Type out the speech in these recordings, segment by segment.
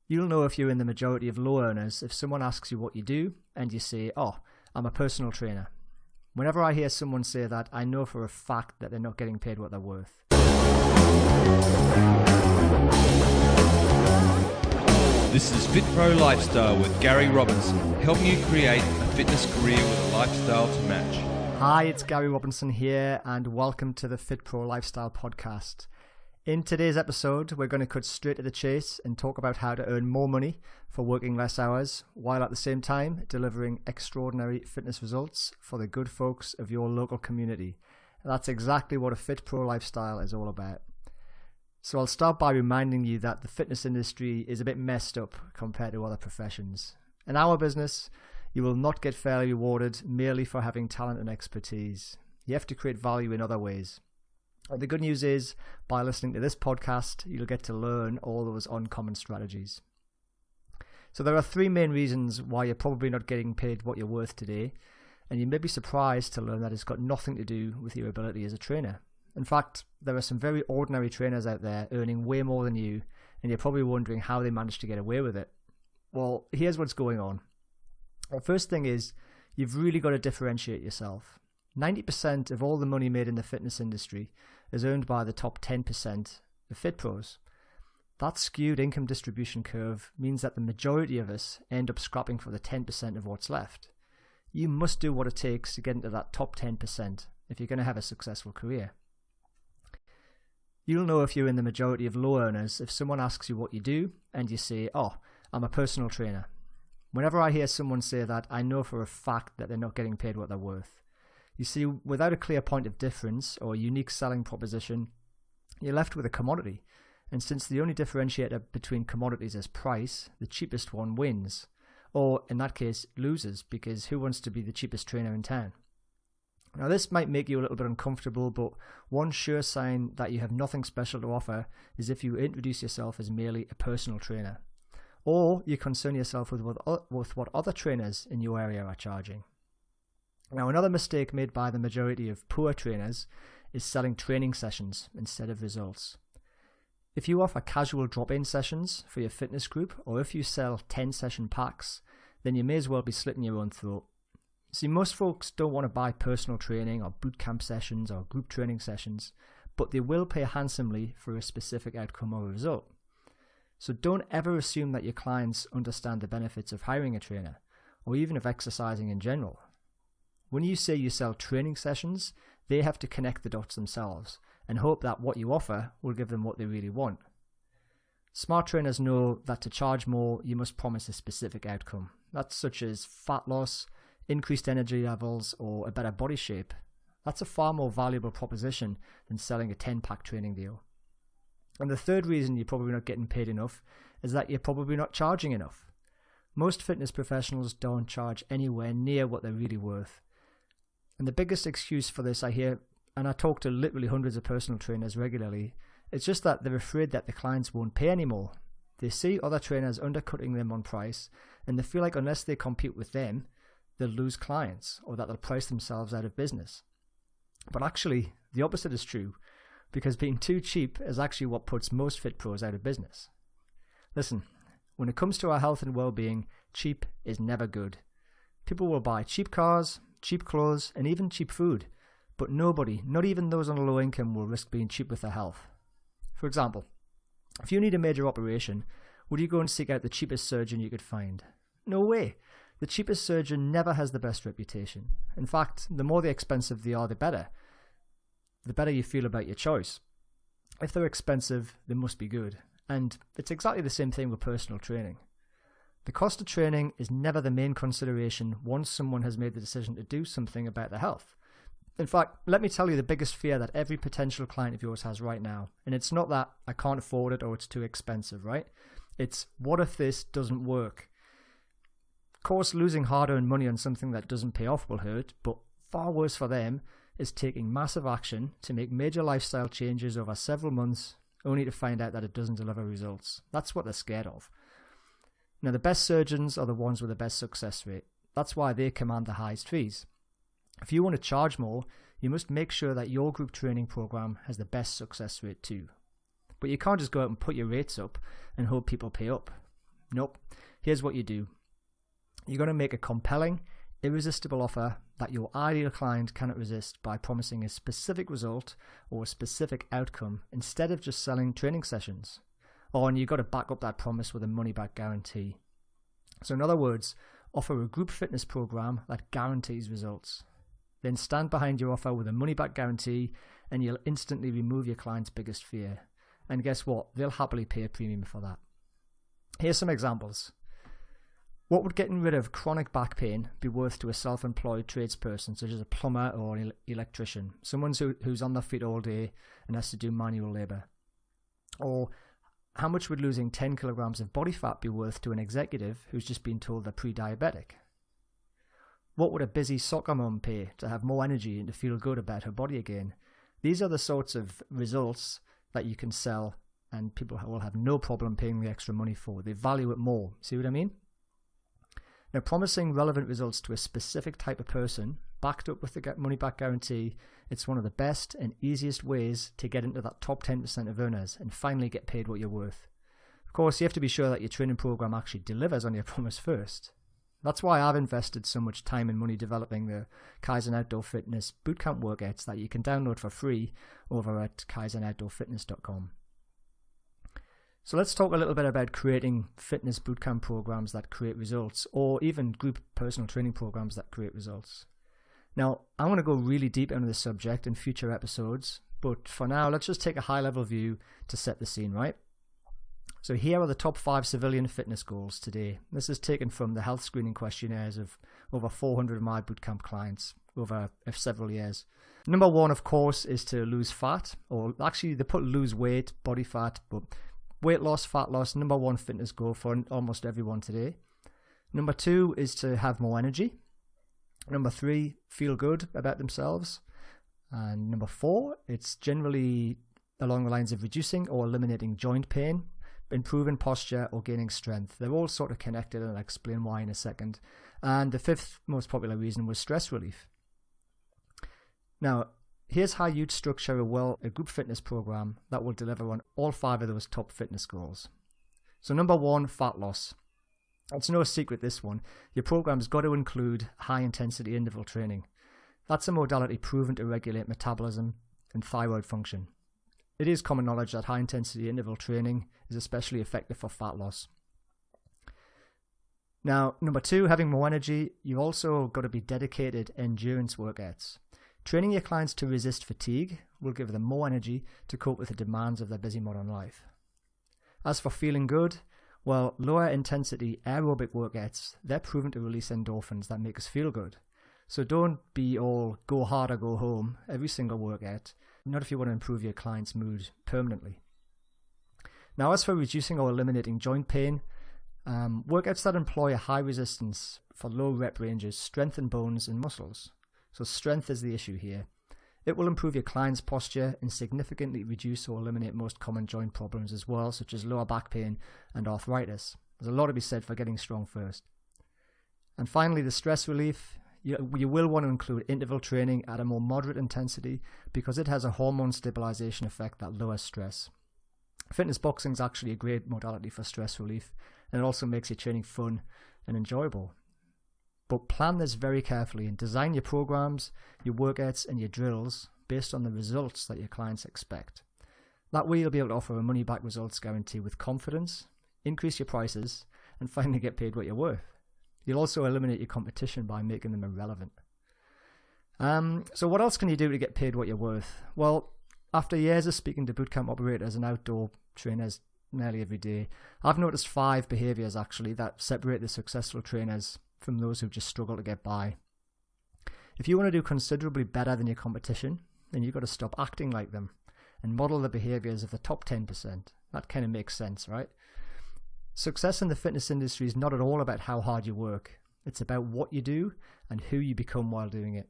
You'll know if you're in the majority of low earners if someone asks you what you do and you say, "Oh, I'm a personal trainer." Whenever I hear someone say that, I know for a fact that they're not getting paid what they're worth. This is Fit Pro Lifestyle with Gary Robinson, helping you create a fitness career with a lifestyle to match. Hi, it's Gary Robinson here, and welcome to the Fit Pro Lifestyle podcast. In today's episode, we're going to cut straight to the chase and talk about how to earn more money for working less hours, while at the same time delivering extraordinary fitness results for the good folks of your local community. And that's exactly what a Fit Pro Lifestyle is all about. So I'll start by reminding you that the fitness industry is a bit messed up compared to other professions. In our business, you will not get fairly rewarded merely for having talent and expertise. You have to create value in other ways. The good news is, by listening to this podcast, you'll get to learn all those uncommon strategies. So there are three main reasons why you're probably not getting paid what you're worth today, and you may be surprised to learn that it's got nothing to do with your ability as a trainer. In fact, there are some very ordinary trainers out there earning way more than you, and you're probably wondering how they managed to get away with it. Well, here's what's going on. The first thing is, you've really got to differentiate yourself. 90% of all the money made in the fitness industry is earned by the top 10% of fit pros. That skewed income distribution curve means that the majority of us end up scrapping for the 10% of what's left. You must do what it takes to get into that top 10% if you're going to have a successful career. You'll know if you're in the majority of low earners if someone asks you what you do and you say, "Oh, I'm a personal trainer." Whenever I hear someone say that, I know for a fact that they're not getting paid what they're worth. You see, without a clear point of difference or a unique selling proposition, you're left with a commodity. And since the only differentiator between commodities is price, the cheapest one wins. Or, in that case, loses, because who wants to be the cheapest trainer in town? Now, this might make you a little bit uncomfortable, but one sure sign that you have nothing special to offer is if you introduce yourself as merely a personal trainer. Or you concern yourself with what other trainers in your area are charging. Now, another mistake made by the majority of poor trainers is selling training sessions instead of results. If you offer casual drop-in sessions for your fitness group, or if you sell 10-session packs, then you may as well be slitting your own throat. See, most folks don't want to buy personal training or boot camp sessions or group training sessions, but they will pay handsomely for a specific outcome or a result. So don't ever assume that your clients understand the benefits of hiring a trainer, or even of exercising in general. When you say you sell training sessions, they have to connect the dots themselves and hope that what you offer will give them what they really want. Smart trainers know that to charge more, you must promise a specific outcome. That's such as fat loss, increased energy levels, or a better body shape. That's a far more valuable proposition than selling a 10-pack training deal. And the third reason you're probably not getting paid enough is that you're probably not charging enough. Most fitness professionals don't charge anywhere near what they're really worth. And the biggest excuse for this I hear, and I talk to literally hundreds of personal trainers regularly, it's just that they're afraid that the clients won't pay anymore. They see other trainers undercutting them on price, and they feel like unless they compete with them, they'll lose clients, or that they'll price themselves out of business. But actually, the opposite is true, because being too cheap is actually what puts most fit pros out of business. Listen, when it comes to our health and well-being, cheap is never good. People will buy cheap cars, cheap clothes, and even cheap food, but nobody, not even those on a low income, will risk being cheap with their health. For example, if you need a major operation, would you go and seek out the cheapest surgeon you could find? No way. The cheapest surgeon never has the best reputation. In fact, the more expensive they are, the better you feel about your choice. If they're expensive, they must be good. And it's exactly the same thing with personal training. The cost of training is never the main consideration once someone has made the decision to do something about their health. In fact, let me tell you the biggest fear that every potential client of yours has right now. And it's not that I can't afford it or it's too expensive, right? It's, what if this doesn't work? Of course, losing hard-earned money on something that doesn't pay off will hurt, but far worse for them is taking massive action to make major lifestyle changes over several months only to find out that it doesn't deliver results. That's what they're scared of. Now, the best surgeons are the ones with the best success rate. That's why they command the highest fees. If you want to charge more, you must make sure that your group training program has the best success rate too. But you can't just go out and put your rates up and hope people pay up. Nope. Here's what you do. You're going to make a compelling, irresistible offer that your ideal client cannot resist by promising a specific result or a specific outcome instead of just selling training sessions. And you've got to back up that promise with a money-back guarantee. So in other words, offer a group fitness program that guarantees results. Then stand behind your offer with a money-back guarantee and you'll instantly remove your client's biggest fear. And guess what? They'll happily pay a premium for that. Here's some examples. What would getting rid of chronic back pain be worth to a self-employed tradesperson such as a plumber or an electrician, someone who's on their feet all day and has to do manual labour? Or how much would losing 10 kilograms of body fat be worth to an executive who's just been told they're pre-diabetic? What would a busy soccer mum pay to have more energy and to feel good about her body again? These are the sorts of results that you can sell and people will have no problem paying the extra money for. They value it more. See what I mean? Now, promising relevant results to a specific type of person, backed up with the money-back guarantee, it's one of the best and easiest ways to get into that top 10% of earners and finally get paid what you're worth. Of course, you have to be sure that your training program actually delivers on your promise first. That's why I've invested so much time and money developing the Kaizen Outdoor Fitness Bootcamp workouts that you can download for free over at kaizenoutdoorfitness.com. So let's talk a little bit about creating fitness bootcamp programs that create results, or even group personal training programs that create results. Now, I want to go really deep into this subject in future episodes, but for now, let's just take a high-level view to set the scene, right? So here are the top 5 civilian fitness goals today. This is taken from the health screening questionnaires of over 400 of my bootcamp clients over several years. Number 1, of course, is to lose fat, or actually they put lose weight, body fat, but weight loss, fat loss, number 1 fitness goal for almost everyone today. Number 2 is to have more energy. Number 3, feel good about themselves. And number 4, it's generally along the lines of reducing or eliminating joint pain, improving posture, or gaining strength. They're all sort of connected, and I'll explain why in a second. And the 5th most popular reason was stress relief. Now, here's how you'd structure a group fitness program that will deliver on all 5 of those top fitness goals. So number 1, fat loss. It's no secret, this one. Your program's got to include high intensity interval training. That's a modality proven to regulate metabolism and thyroid function. It is common knowledge that high intensity interval training is especially effective for fat loss. Now, number 2, having more energy. You've also got to be dedicated endurance workouts. Training your clients to resist fatigue will give them more energy to cope with the demands of their busy modern life. As for feeling good, well, lower intensity aerobic workouts, they're proven to release endorphins that make us feel good. So don't be all go hard or go home every single workout, not if you want to improve your client's mood permanently. Now, as for reducing or eliminating joint pain, workouts that employ a high resistance for low rep ranges strengthen bones and muscles. So strength is the issue here. It will improve your client's posture and significantly reduce or eliminate most common joint problems as well, such as lower back pain and arthritis. There's a lot to be said for getting strong first. And finally, the stress relief. You will want to include interval training at a more moderate intensity because it has a hormone stabilization effect that lowers stress. Fitness boxing is actually a great modality for stress relief, and it also makes your training fun and enjoyable. But plan this very carefully and design your programs, your workouts and your drills based on the results that your clients expect. That way you'll be able to offer a money-back results guarantee with confidence, increase your prices, and finally get paid what you're worth. You'll also eliminate your competition by making them irrelevant. So what else can you do to get paid what you're worth? Well, after years of speaking to bootcamp operators and outdoor trainers nearly every day, I've noticed 5 behaviours actually that separate the successful trainers from those who just struggle to get by. If you want to do considerably better than your competition, then you've got to stop acting like them and model the behaviours of the top 10%. That kind of makes sense, right? Success in the fitness industry is not at all about how hard you work. It's about what you do and who you become while doing it.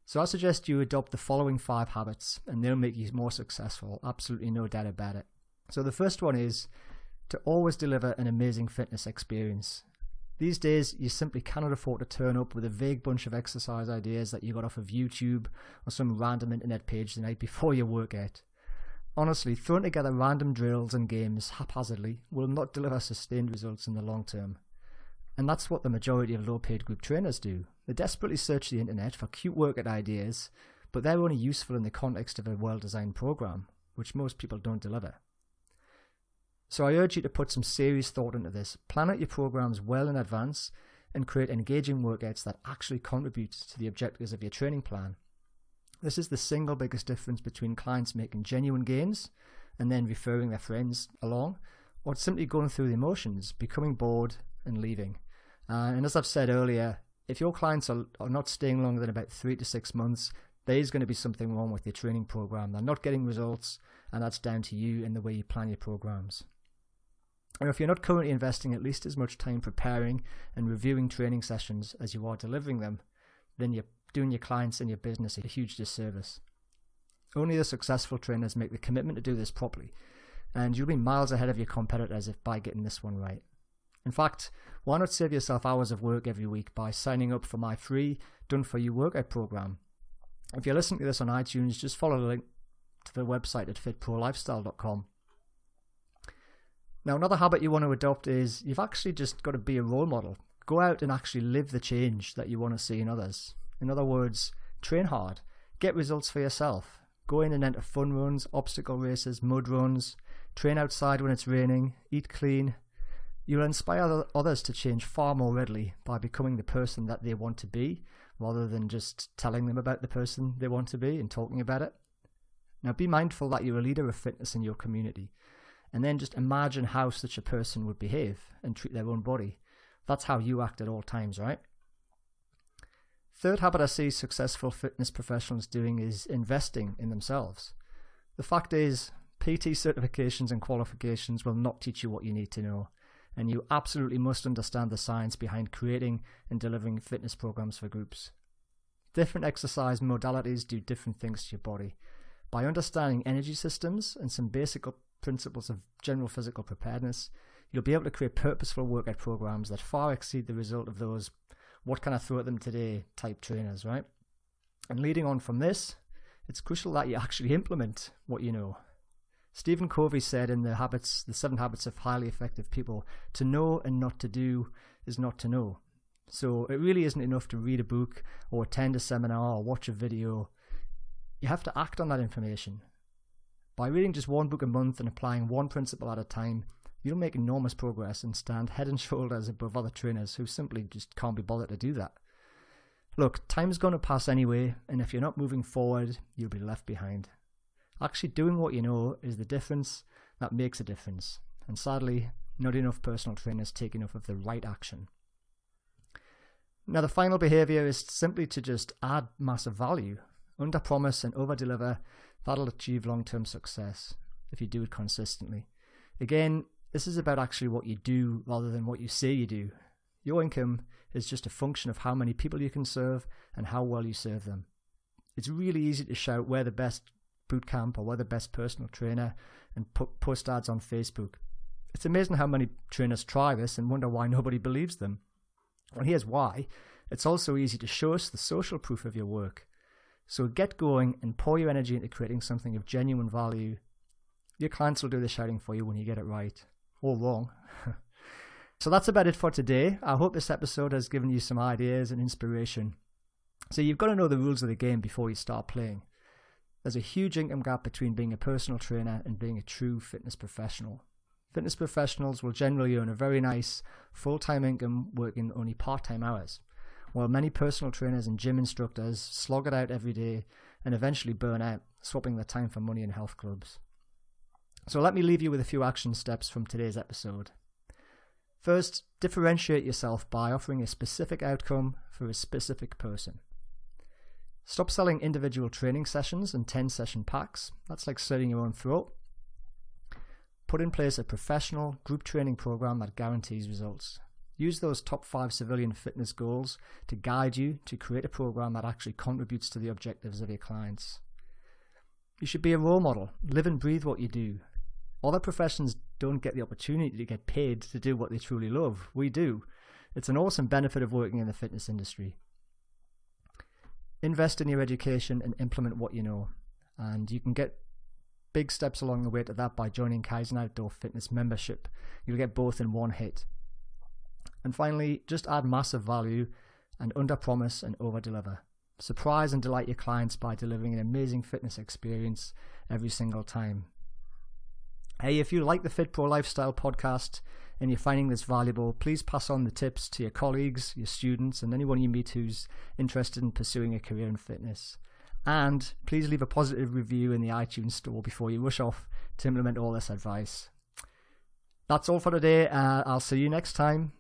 So I suggest you adopt the following 5 habits and they'll make you more successful. Absolutely no doubt about it. So the first one is to always deliver an amazing fitness experience. These days, you simply cannot afford to turn up with a vague bunch of exercise ideas that you got off of YouTube or some random internet page the night before your workout. Honestly, throwing together random drills and games haphazardly will not deliver sustained results in the long term. And that's what the majority of low-paid group trainers do. They desperately search the internet for cute workout ideas, but they're only useful in the context of a well-designed program, which most people don't deliver. So I urge you to put some serious thought into this. Plan out your programs well in advance and create engaging workouts that actually contribute to the objectives of your training plan. This is the single biggest difference between clients making genuine gains and then referring their friends along, or simply going through the motions, becoming bored and leaving. And as I've said earlier, if your clients are not staying longer than about 3 to 6 months, there is going to be something wrong with your training program. They're not getting results, and that's down to you and the way you plan your programs. And if you're not currently investing at least as much time preparing and reviewing training sessions as you are delivering them, then you're doing your clients and your business a huge disservice. Only the successful trainers make the commitment to do this properly, and you'll be miles ahead of your competitors by getting this one right. In fact, why not save yourself hours of work every week by signing up for my free done-for-you workout program? If you're listening to this on iTunes, just follow the link to the website at fitprolifestyle.com. Now, another habit you want to adopt is you've actually just got to be a role model. Go out and actually live the change that you want to see in others. In other words, train hard, get results for yourself. Go in and enter fun runs, obstacle races, mud runs, train outside when it's raining, eat clean. You'll inspire others to change far more readily by becoming the person that they want to be, rather than just telling them about the person they want to be and talking about it. Now, be mindful that you're a leader of fitness in your community, and then just imagine how such a person would behave and treat their own body. That's how you act at all times, right? Third habit I see successful fitness professionals doing is investing in themselves. The fact is, PT certifications and qualifications will not teach you what you need to know, and you absolutely must understand the science behind creating and delivering fitness programs for groups. Different exercise modalities do different things to your body. By understanding energy systems and some basic principles of general physical preparedness, you'll be able to create purposeful workout programs that far exceed the result of those "what can I throw at them today" type trainers, right? And leading on from this, it's crucial that you actually implement what you know. Stephen Covey said in the 7 Habits of Highly Effective People, to know and not to do is not to know. So it really isn't enough to read a book or attend a seminar or watch a video. You have to act on that information. By reading just one book a month and applying one principle at a time, you'll make enormous progress and stand head and shoulders above other trainers who simply just can't be bothered to do that. Look, time's going to pass anyway, and if you're not moving forward, you'll be left behind. Actually doing what you know is the difference that makes a difference, and sadly, not enough personal trainers take enough of the right action. Now, the final behaviour is simply to just add massive value. Under promise and over deliver. That'll achieve long-term success if you do it consistently. Again, this is about actually what you do rather than what you say you do. Your income is just a function of how many people you can serve and how well you serve them. It's really easy to shout we're the best boot camp or we're the best personal trainer and post ads on Facebook. It's amazing how many trainers try this and wonder why nobody believes them. Well, here's why. It's also easy to show us the social proof of your work. So get going and pour your energy into creating something of genuine value. Your clients will do the shouting for you when you get it right. Or wrong. So that's about it for today. I hope this episode has given you some ideas and inspiration. So you've got to know the rules of the game before you start playing. There's a huge income gap between being a personal trainer and being a true fitness professional. Fitness professionals will generally earn a very nice full-time income working only part-time hours, while many personal trainers and gym instructors slog it out every day and eventually burn out, swapping their time for money in health clubs. So let me leave you with a few action steps from today's episode. First, differentiate yourself by offering a specific outcome for a specific person. Stop selling individual training sessions and 10-session packs. That's like slitting your own throat. Put in place a professional group training program that guarantees results. Use those top 5 civilian fitness goals to guide you to create a program that actually contributes to the objectives of your clients. You should be a role model. Live and breathe what you do. Other professions don't get the opportunity to get paid to do what they truly love. We do. It's an awesome benefit of working in the fitness industry. Invest in your education and implement what you know. And you can get big steps along the way to that by joining Kaizen Outdoor Fitness membership. You'll get both in one hit. And finally, just add massive value and under-promise and over-deliver. Surprise and delight your clients by delivering an amazing fitness experience every single time. Hey, if you like the Fit Pro Lifestyle podcast and you're finding this valuable, please pass on the tips to your colleagues, your students, and anyone you meet who's interested in pursuing a career in fitness. And please leave a positive review in the iTunes store before you rush off to implement all this advice. That's all for today. I'll see you next time.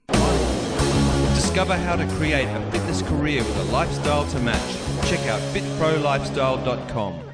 Discover how to create a fitness career with a lifestyle to match. Check out fitprolifestyle.com.